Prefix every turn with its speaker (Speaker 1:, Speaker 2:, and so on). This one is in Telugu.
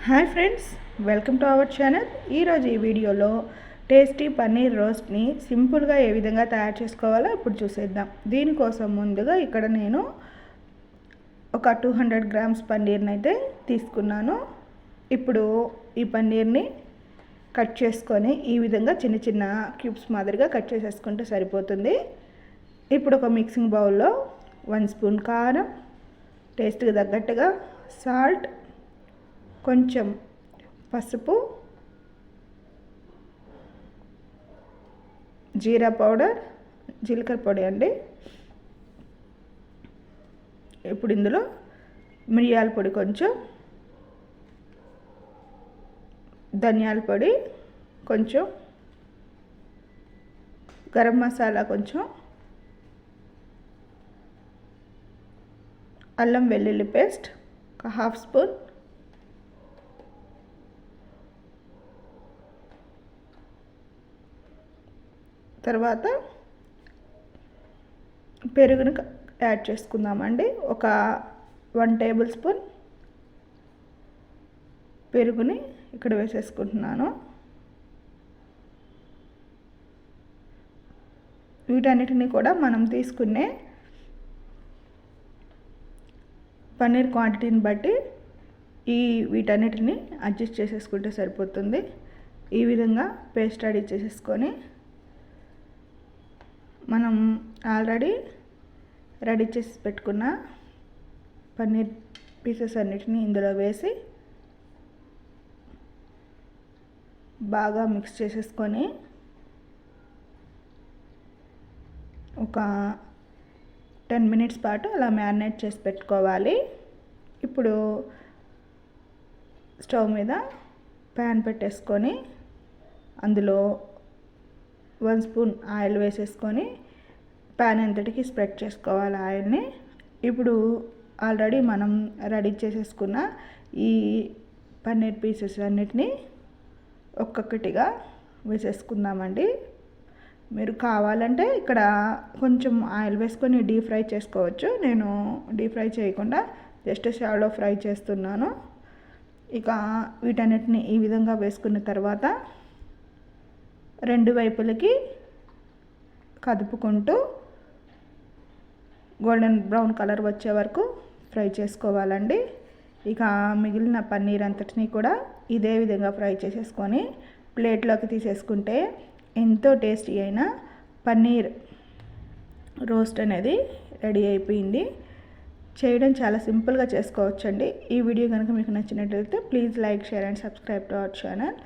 Speaker 1: Hi friends, welcome to our channel. ఈరోజు ఈ వీడియోలో టేస్టీ పన్నీర్ రోస్ట్ని సింపుల్గా ఏ విధంగా తయారు చేసుకోవాలో ఇప్పుడు చూసేద్దాం. దీనికోసం ముందుగా ఇక్కడ నేను ఒక 200 గ్రామ్స్ పన్నీర్ని అయితే తీసుకున్నాను. ఇప్పుడు ఈ పన్నీర్ని కట్ చేసుకొని ఈ విధంగా చిన్న చిన్న క్యూబ్స్ మాదిరిగా కట్ చేసేసుకుంటే సరిపోతుంది. ఇప్పుడు ఒక మిక్సింగ్ బౌల్లో 1 స్పూన్ కారం, టేస్ట్కి తగ్గట్టుగా సాల్ట్, కొంచెం పసుపు, జీరా పౌడర్, జీలకర్ర పొడి అండి. ఇప్పుడు ఇందులో మిరియాల పొడి కొంచెం, ధనియాల పొడి కొంచెం, గరం మసాలా కొంచెం, అల్లం వెల్లుల్లి పేస్ట్ ఒక 1/2 స్పూన్, తర్వాత పెరుగుని యాడ్ చేసుకుందామండి. ఒక 1 టేబుల్ స్పూన్ పెరుగుని ఇక్కడ వేసేసుకుంటున్నాను. వీటన్నిటిని కూడా మనం తీసుకునే పన్నీర్ క్వాంటిటీని బట్టి వీటన్నిటిని అడ్జస్ట్ చేసేసుకుంటే సరిపోతుంది. ఈ విధంగా పేస్ట్ రెడీ చేసేసుకొని మనం ఆల్రెడీ రెడీ చేసి పెట్టుకున్న పన్నీర్ పీసెస్ అన్నిటిని ఇందులో వేసి బాగా మిక్స్ చేసేసుకొని ఒక 10 మినిట్స్ పాటు అలా మ్యారినేట్ చేసి పెట్టుకోవాలి. ఇప్పుడు స్టవ్ మీద ప్యాన్ పెట్టేసుకొని అందులో 1 స్పూన్ ఆయిల్ వేసేసుకొని ప్యాన్ అంతటికి స్ప్రెడ్ చేసుకోవాలి ఆయిల్ని. ఇప్పుడు ఆల్రెడీ మనం రెడీ చేసేసుకున్న ఈ పన్నీర్ పీసెస్ అన్నిటినీ ఒక్కొక్కటిగా వేసేసుకుందామండి. మీరు కావాలంటే ఇక్కడ కొంచెం ఆయిల్ వేసుకొని డీప్ ఫ్రై చేసుకోవచ్చు. నేను డీప్ ఫ్రై చేయకుండా జస్ట్ షాలో ఫ్రై చేస్తున్నాను. ఇక వీటన్నిటిని ఈ విధంగా వేసుకున్న తర్వాత 2 వైపులకి కదుపుకుంటూ గోల్డెన్ బ్రౌన్ కలర్ వచ్చే వరకు ఫ్రై చేసుకోవాలండి. ఇక మిగిలిన పన్నీర్ అంతటిని కూడా ఇదే విధంగా ఫ్రై చేసేసుకొని ప్లేట్లోకి తీసేసుకుంటే ఎంతో టేస్టీ అయిన పన్నీర్ రోస్ట్ అనేది రెడీ అయిపోయింది. చేయడం చాలా సింపుల్గా చేసుకోవచ్చండి. ఈ వీడియో కనుక మీకు నచ్చినట్లయితే please like, share and subscribe to our channel.